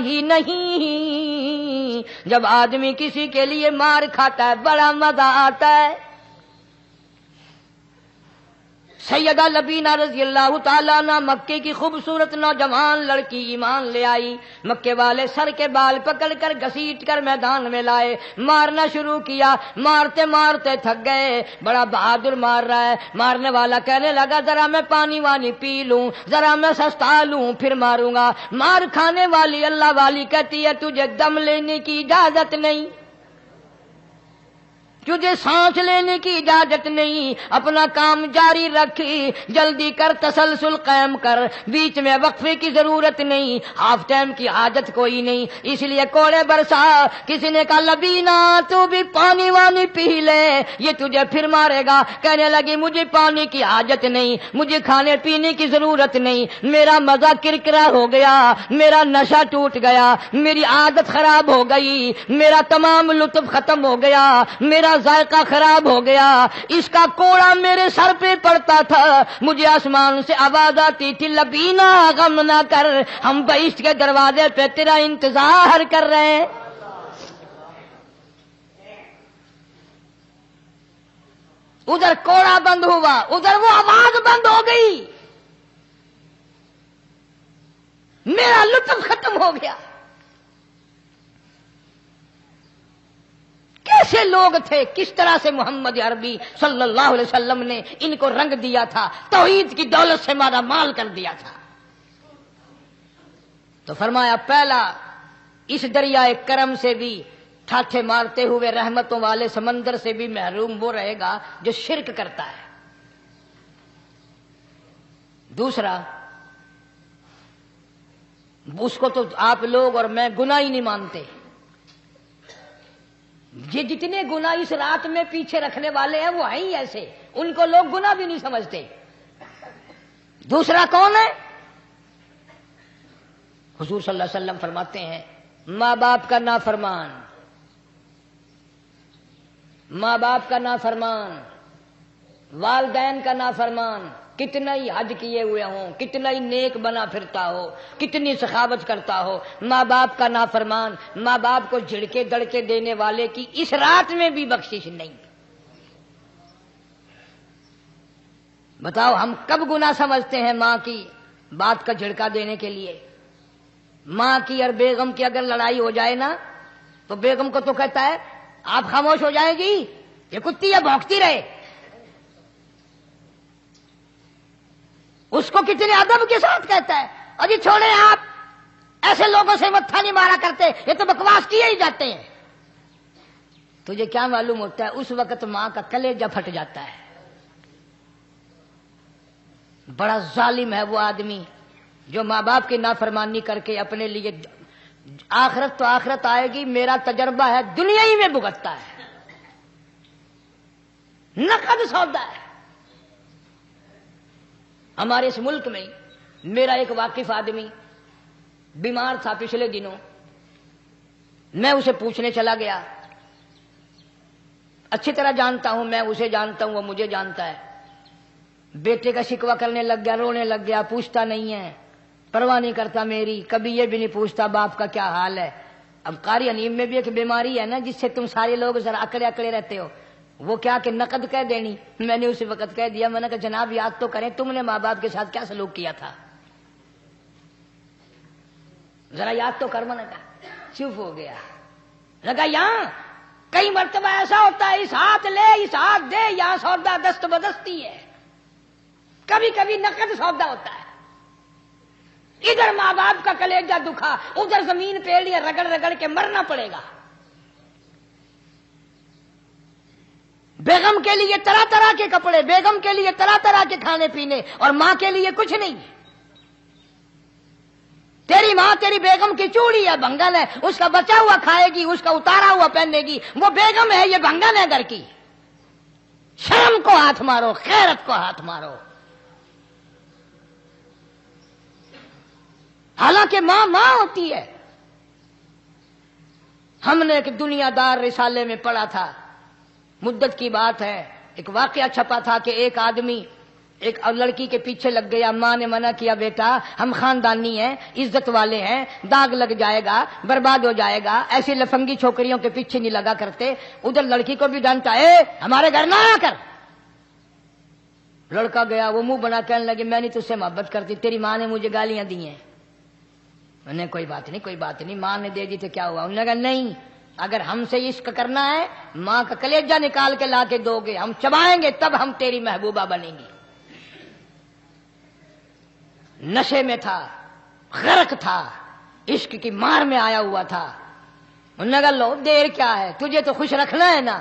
Speaker 2: ہی نہیں۔ جب آدمی کسی کے لیے مار کھاتا ہے بڑا مزہ آتا ہے۔ سیدہ لبینہ رضی اللہ تعالیٰ عنہ مکے کی خوبصورت نوجوان لڑکی ایمان لے آئی، مکے والے سر کے بال پکڑ کر گھسیٹ کر میدان میں لائے، مارنا شروع کیا، مارتے مارتے تھک گئے، بڑا بہادر مار رہا ہے۔ مارنے والا کہنے لگا ذرا میں پانی وانی پی لوں، ذرا میں سستا لوں پھر ماروں گا۔ مار کھانے والی اللہ والی کہتی ہے تجھے دم لینے کی اجازت نہیں، تجھے سانس لینے کی اجازت نہیں، اپنا کام جاری رکھ، جلدی کر، تسلسل قائم کر، بیچ میں وقفے کی ضرورت نہیں، ہاف ٹائم کی حاجت کوئی نہیں۔ اس لیے کوڑے برسا۔ کسی نے کہا لبینہ تو بھی پانی وانی پی لے، یہ تجھے پھر مارے گا۔ کہنے لگی مجھے پانی کی حاجت نہیں، مجھے کھانے پینے کی ضرورت نہیں، میرا مزہ کرکرا ہو گیا، میرا نشہ ٹوٹ گیا، میری عادت خراب ہو گئی، میرا تمام لطف ختم ہو گیا، میرا ذائقہ خراب ہو گیا۔ اس کا کوڑا میرے سر پہ پڑتا تھا، مجھے آسمان سے آواز آتی تھی لبینہ غم نہ کر، ہم بہشت کے دروازے پہ تیرا انتظار کر رہے ہیں۔ ادھر کوڑا بند ہوا، ادھر وہ آواز بند ہو گئی، میرا لطف ختم ہو گیا۔ کیسے لوگ تھے، کس طرح سے محمد عربی صلی اللہ علیہ وسلم نے ان کو رنگ دیا تھا، توحید کی دولت سے مالا مال کر دیا تھا۔ تو فرمایا پہلا اس دریائے کرم سے بھی ٹھاٹھے مارتے ہوئے رحمتوں والے سمندر سے بھی محروم وہ رہے گا جو شرک کرتا ہے۔ دوسرا، اس کو تو آپ لوگ اور میں گناہ ہی نہیں مانتے، یہ جتنے گناہ اس رات میں پیچھے رکھنے والے ہیں وہ ہیں ہی ایسے، ان کو لوگ گناہ بھی نہیں سمجھتے۔ دوسرا کون ہے؟ حضور صلی اللہ علیہ وسلم فرماتے ہیں ماں باپ کا نافرمان، ماں باپ کا نافرمان، والدین کا نافرمان، کتنا ہی حج کیے ہوئے ہوں، کتنا ہی نیک بنا پھرتا ہو، کتنی سخاوت کرتا ہو، ماں باپ کا نافرمان، ماں باپ کو جھڑکے دڑکے دینے والے کی اس رات میں بھی بخشش نہیں۔ بتاؤ ہم کب گناہ سمجھتے ہیں ماں کی بات کا جھڑکا دینے کے لیے؟ ماں کی اور بیگم کی اگر لڑائی ہو جائے نا تو بیگم کو تو کہتا ہے آپ خاموش ہو جائیں گی، یہ کتی ہے بھونکتی رہے۔ اس کو کتنے ادب کے ساتھ کہتا ہے اجی چھوڑے آپ ایسے لوگوں سے متھا نہیں مارا کرتے، یہ تو بکواس کیے ہی جاتے ہیں۔ تجھے کیا معلوم ہوتا ہے اس وقت ماں کا کلیجہ پھٹ جاتا ہے۔ بڑا ظالم ہے وہ آدمی جو ماں باپ کی نافرمانی کر کے اپنے لیے، آخرت تو آخرت آئے گی، میرا تجربہ ہے دنیا ہی میں بھگتتا ہے، نقد سودا ہے۔ ہمارے اس ملک میں میرا ایک واقف آدمی بیمار تھا پچھلے دنوں، میں اسے پوچھنے چلا گیا، اچھی طرح جانتا ہوں، میں اسے جانتا ہوں، وہ مجھے جانتا ہے۔ بیٹے کا شکوہ کرنے لگ گیا، رونے لگ گیا، پوچھتا نہیں ہے، پرواہ نہیں کرتا میری، کبھی یہ بھی نہیں پوچھتا باپ کا کیا حال ہے۔ اب قاری انیم میں بھی ایک بیماری ہے نا جس سے تم سارے لوگ ذرا اکڑے اکڑے رہتے ہو، وہ کیا کہ نقد کہہ دینی۔ میں نے اسی وقت کہہ دیا، میں نے کہا جناب یاد تو کریں تم نے ماں باپ کے ساتھ کیا سلوک کیا تھا، ذرا یاد تو کر۔ میں نے کہا چپ ہو گیا، لگا یہاں کئی مرتبہ ایسا ہوتا ہے اس ہاتھ لے اس ہاتھ دے، یہاں سودا دست بدستی ہے، کبھی کبھی نقد سودا ہوتا ہے۔ ادھر ماں باپ کا کلیجہ دکھا، ادھر زمین پیڑیاں رگڑ رگڑ کے مرنا پڑے گا۔ بیگم کے لیے طرح طرح کے کپڑے، بیگم کے لیے طرح طرح کے کھانے پینے، اور ماں کے لیے کچھ نہیں۔ تیری ماں تیری بیگم کی چوڑی ہے، بھنگن ہے، اس کا بچا ہوا کھائے گی، اس کا اتارا ہوا پہنے گی، وہ بیگم ہے، یہ بھنگن ہے گھر کی۔ شرم کو ہاتھ مارو، غیرت کو ہاتھ مارو۔ حالانکہ ماں ماں ہوتی ہے۔ ہم نے ایک دنیا دار رسالے میں پڑھا تھا، مدت کی بات ہے، ایک واقعہ چھپا تھا کہ ایک آدمی ایک لڑکی کے پیچھے لگ گیا، ماں نے منع کیا بیٹا ہم خاندانی ہیں، عزت والے ہیں، داغ لگ جائے گا، برباد ہو جائے گا، ایسی لفنگی چھوکریوں کے پیچھے نہیں لگا کرتے۔ ادھر لڑکی کو بھی ڈانٹا، اے ہمارے گھر نہ آ کر۔ لڑکا گیا، وہ منہ بنا کہنے لگے میں نہیں تجھ سے محبت کرتی، تیری ماں نے مجھے گالیاں دی ہیں۔ میں نے کوئی بات نہیں کوئی بات نہیں، ماں نے دے دی تو کیا ہوا؟ انہوں نے کہا نہیں، اگر ہم سے عشق کرنا ہے ماں کا کلیجہ نکال کے لا کے دو گے، ہم چبائیں گے تب ہم تیری محبوبہ بنیں گی۔ نشے میں تھا، غرق تھا، عشق کی مار میں آیا ہوا تھا۔ انہوں نے کہا لو دیر کیا ہے، تجھے تو خوش رکھنا ہے نا۔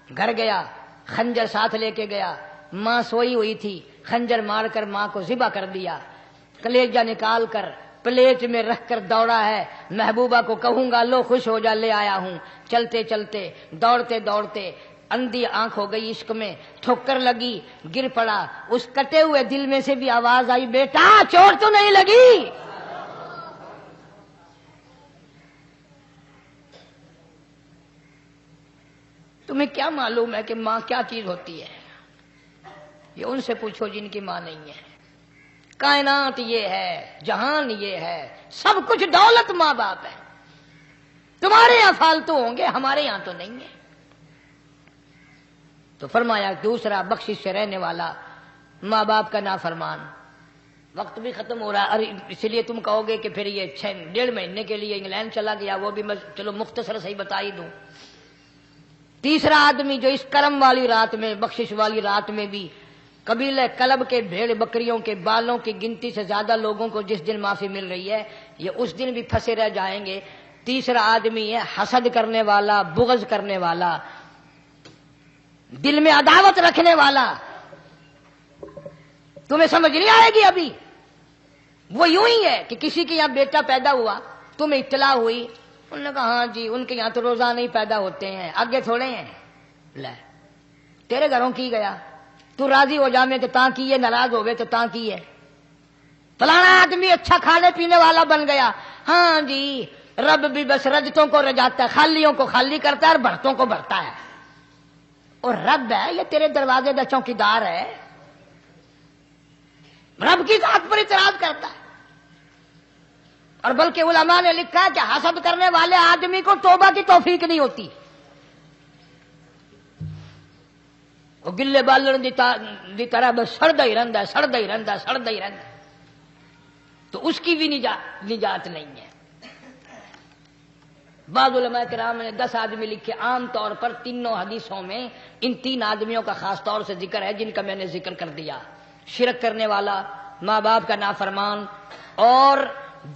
Speaker 2: گھر گیا، خنجر ساتھ لے کے گیا، ماں سوئی ہوئی تھی، خنجر مار کر ماں کو ذبح کر دیا، کلیجہ نکال کر پلیٹ میں رکھ کر دوڑا ہے، محبوبہ کو کہوں گا لو خوش ہو جا، لے آیا ہوں۔ چلتے چلتے دوڑتے دوڑتے اندھی آنکھ ہو گئی عشق میں، ٹھوکر لگی، گر پڑا۔ اس کٹے ہوئے دل میں سے بھی آواز آئی بیٹا چوٹ تو نہیں لگی؟ تمہیں کیا معلوم ہے کہ ماں کیا چیز ہوتی ہے؟ یہ ان سے پوچھو جن کی ماں نہیں ہے۔ کائنات یہ ہے، جہان یہ ہے، سب کچھ دولت ماں باپ ہے۔ تمہارے یہاں فالتو ہوں گے، ہمارے یہاں تو نہیں ہے۔ تو فرمایا دوسرا بخشش سے رہنے والا ماں باپ کا نافرمان۔ وقت بھی ختم ہو رہا ہے، اس لیے تم کہو گے کہ پھر یہ 1.5 مہینے کے لیے انگلینڈ چلا گیا، وہ بھی میں چلو مختصر سے ہی بتا ہی دوں۔ تیسرا آدمی جو اس کرم والی رات میں، بخشش والی رات میں بھی قبیلہ کلب کے بھیڑ بکریوں کے بالوں کی گنتی سے زیادہ لوگوں کو جس دن معافی مل رہی ہے، یہ اس دن بھی پھنسے رہ جائیں گے۔ تیسرا آدمی ہے حسد کرنے والا، بغض کرنے والا، دل میں عداوت رکھنے والا۔ تمہیں سمجھ نہیں آئے گی ابھی۔ وہ یوں ہی ہے کہ کسی کے یہاں بیٹا پیدا ہوا، تمہیں اطلاع ہوئی، انہوں نے کہا ہاں جی ان کے یہاں تو روزانہ ہی پیدا ہوتے ہیں، آگے تھوڑے ہیں۔ لے تیرے گھروں کی گیا، تو راضی ہو جا میں تو تاں کی ہے، ناراض ہو گئے تو تاں کی ہے۔ فلانا آدمی اچھا کھانے پینے والا بن گیا، ہاں جی رب بھی بس رجتوں کو رجاتا ہے، خالیوں کو خالی کرتا ہے اور بھرتوں کو بھرتا ہے۔ اور رب ہے یہ تیرے دروازے کا چوکیدار ہے، رب کی ذات پر اعتراض کرتا ہے۔ اور بلکہ علماء نے لکھا ہے کہ حسد کرنے والے آدمی کو توبہ کی توفیق نہیں ہوتی۔ وہ گلے بالن دی طرح بس سڑدا ہی رہندا ہے، سڑدا ہی رہندا ہے، سڑدا ہی رہندا ہے، تو اس کی بھی نجات نہیں ہے۔ بعض علماء کرام نے 10 آدمی لکھے، عام طور پر تینوں حدیثوں میں ان 3 آدمیوں کا خاص طور سے ذکر ہے جن کا میں نے ذکر کر دیا۔ شرک کرنے والا، ماں باپ کا نافرمان، اور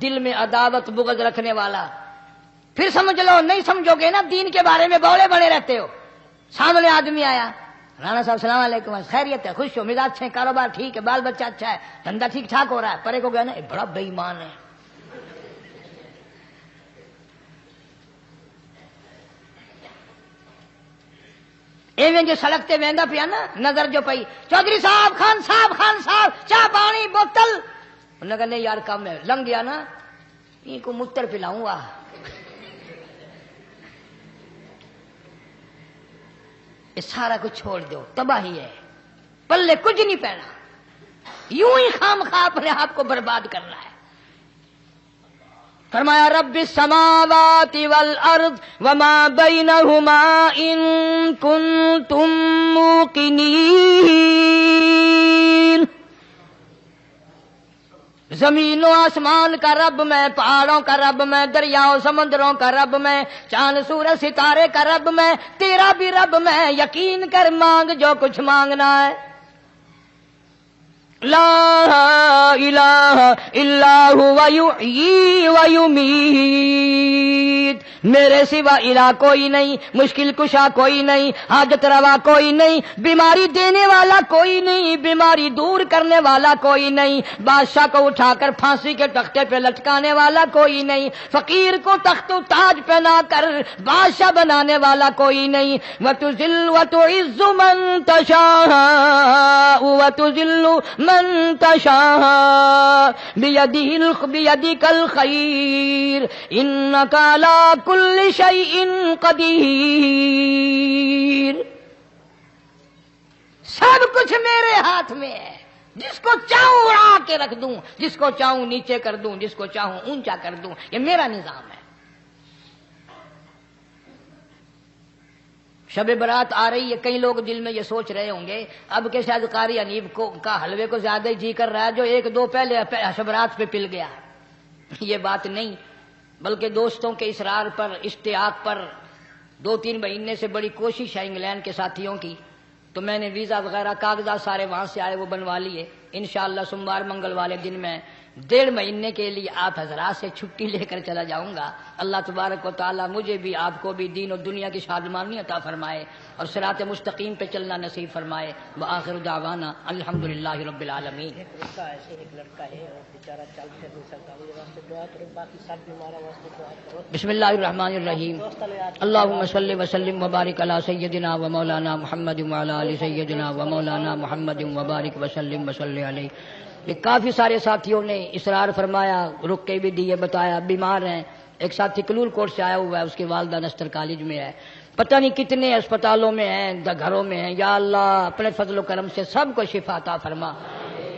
Speaker 2: دل میں عداوت بغض رکھنے والا۔ پھر سمجھ لو، نہیں سمجھو گے نا دین کے بارے میں بولے بڑے رہتے ہو۔ سامنے آدمی آیا، رانا صاحب السلام علیکم، خیریت ہے، خوش ہو، مزاج اچھے، کاروبار ٹھیک ہے، بال بچہ اچھا ہے، دھندا ٹھیک ٹھاک ہو رہا ہے، پرے کو گیا نا بڑا بے ایمان ہے۔ ایویں جو سڑک تے ویندا پیا نا، نظر جو پئی، چودھری صاحب، خان صاحب، چاہ پانی بوتل، انہوں نے کہا نہیں یار کم ہے، لنگ گیا نا، ان کو متر پلاؤں گا. یہ سارا کچھ چھوڑ دو، تباہی ہے، پلے کچھ نہیں پہنا، یوں ہی خام خواہ اپنے آپ کو برباد کرنا ہے. فرمایا رب السماوات والارض وما بینہما ان کنتم موقنین. زمین و آسمان کا رب میں، پہاڑوں کا رب میں، دریاؤں سمندروں کا رب میں، چاند سورج ستارے کا رب میں، تیرا بھی رب میں، یقین کر مانگ جو کچھ مانگنا ہے. لا الہ الا هو یحیی و یمیت. میرے سوا الہ کوئی نہیں، مشکل کشا کوئی نہیں، حاجت روا کوئی نہیں، بیماری دینے والا کوئی نہیں، بیماری دور کرنے والا کوئی نہیں، بادشاہ کو اٹھا کر پھانسی کے تختے پہ لٹکانے والا کوئی نہیں، فقیر کو تخت و تاج پہنا کر بادشاہ بنانے والا کوئی نہیں. وتذل وتعز من تشاء وتذل من تشاء بیدک الخیر انک علی کل شیء قدیر. سب کچھ میرے ہاتھ میں ہے، جس کو چاہوں اڑا کے رکھ دوں، جس کو چاہوں نیچے کر دوں، جس کو چاہوں اونچا کر دوں. یہ میرا نظام ہے. شب برات آ رہی ہے، کئی لوگ دل میں یہ سوچ رہے ہوں گے اب کہ شاید قاری انیب کا حلوے کو زیادہ ہی جی کر رہا ہے جو ایک دو پہلے شب برات پہ پل گیا. یہ بات نہیں، بلکہ دوستوں کے اصرار پر، اشتیاق پر 2-3 مہینے سے بڑی کوشش ہے انگلینڈ کے ساتھیوں کی، تو میں نے ویزا وغیرہ کاغذات سارے وہاں سے آئے وہ بنوا لیے. انشاءاللہ سوموار منگل والے دن میں 1.5 مہینے کے لیے آپ حضرات سے چھٹی لے کر چلا جاؤں گا. اللہ تبارک و تعالیٰ مجھے بھی آپ کو بھی دین و دنیا کی شادمانی عطا فرمائے اور صراط مستقیم پہ چلنا نصیب فرمائے. وآخر دعوانا الحمدللہ رب العالمین.
Speaker 3: ایک لڑکا ہے اور بیچارہ چل پھر نہیں سکتا، مجھے واسطے دعا کرو، باقی سب بیماروں واسطے دعا کرو.
Speaker 2: بسم اللہ الرحمن الرحیم. اللہم صلی وسلم وبارک علی سیدنا و مولانا محمد وعلی آل سیدنا و مولانا محمد وبارک وسلم وصلی علیہ. کافی سارے ساتھیوں نے اصرار فرمایا، رک کے بھی دیے، بتایا بیمار ہیں. ایک ساتھی کلور کوٹ سے آیا ہوا ہے، اس کی والدہ نستر کالج میں ہے، پتہ نہیں کتنے اسپتالوں میں ہیں، گھروں میں ہیں. یا اللہ اپنے فضل و کرم سے سب کو شفا عطا فرما.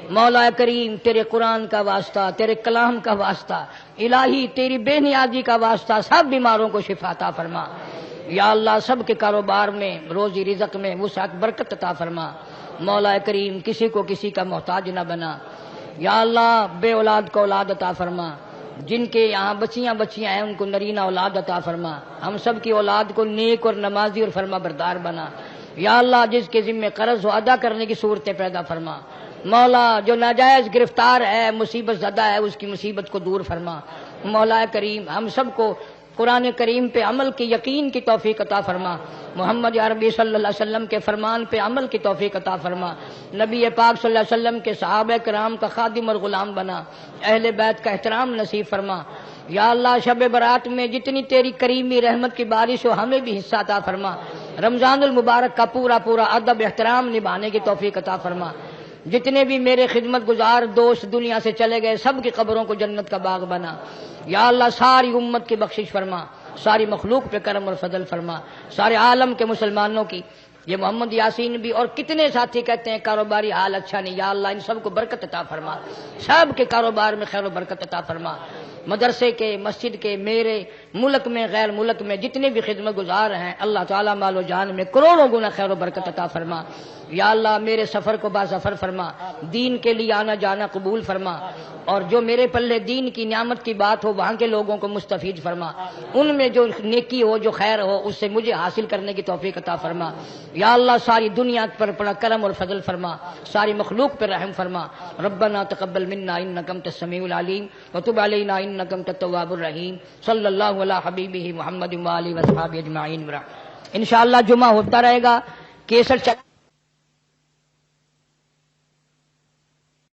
Speaker 2: مولا کریم تیرے قرآن کا واسطہ، تیرے کلام کا واسطہ، الہی تیری بے نیازی کا واسطہ سب بیماروں کو شفا عطا فرما. یا اللہ سب کے کاروبار میں، روزی رزق میں وسعت برکت عطا فرما. مولا کریم کسی کو کسی کا محتاج نہ بنا. یا اللہ بے اولاد کو اولاد عطا فرما. جن کے یہاں بچیاں ہیں ان کو نرینہ اولاد عطا فرما. ہم سب کی اولاد کو نیک اور نمازی اور فرما بردار بنا. یا اللہ جس کے ذمہ قرض ہو ادا کرنے کی صورتیں پیدا فرما. مولا جو ناجائز گرفتار ہے، مصیبت زدہ ہے، اس کی مصیبت کو دور فرما. مولا کریم ہم سب کو قرآن کریم پہ عمل کی یقین کی توفیق عطا فرما. محمد عربی صلی اللہ علیہ وسلم کے فرمان پہ عمل کی توفیق عطا فرما. نبی پاک صلی اللہ علیہ وسلم کے صحابہ کرام کا خادم اور غلام بنا. اہل بیت کا احترام نصیب فرما. یا اللہ شب برات میں جتنی تیری کریمی رحمت کی بارش ہو ہمیں بھی حصہ عطا فرما. رمضان المبارک کا پورا ادب احترام نبھانے کی توفیق عطا فرما. جتنے بھی میرے خدمت گزار دوست دنیا سے چلے گئے سب کی قبروں کو جنت کا باغ بنا. یا اللہ ساری امت کی بخشش فرما، ساری مخلوق پہ کرم اور فضل فرما. سارے عالم کے مسلمانوں کی، یہ محمد یاسین بھی اور کتنے ساتھی کہتے ہیں کاروباری حال اچھا نہیں، یا اللہ ان سب کو برکت عطا فرما. سب کے کاروبار میں خیر و برکت عطا فرما. مدرسے کے، مسجد کے، میرے ملک میں غیر ملک میں جتنے بھی خدمت گزار ہیں اللہ تعالیٰ مال و جان میں کروڑوں گنا خیر و برکت عطا فرما. یا اللہ میرے سفر کو باظفر فرما، دین کے لیے آنا جانا قبول فرما. اور جو میرے پلے دین کی نعمت کی بات ہو وہاں کے لوگوں کو مستفید فرما. ان میں جو نیکی ہو، جو خیر ہو، اس سے مجھے حاصل کرنے کی توفیق عطا فرما. یا اللہ ساری دنیا پر اپنا کرم اور فضل فرما، ساری مخلوق پر رحم فرما. ربنا تقبل منا انک انت السمیع العلیم وتب علینا انک انت التواب الرحیم. صلی اللہ علی حبیبہ محمد و آلہ و صحبہ اجمعین. انشاءاللہ جمعہ ہوتا رہے گا، کیسٹ چلا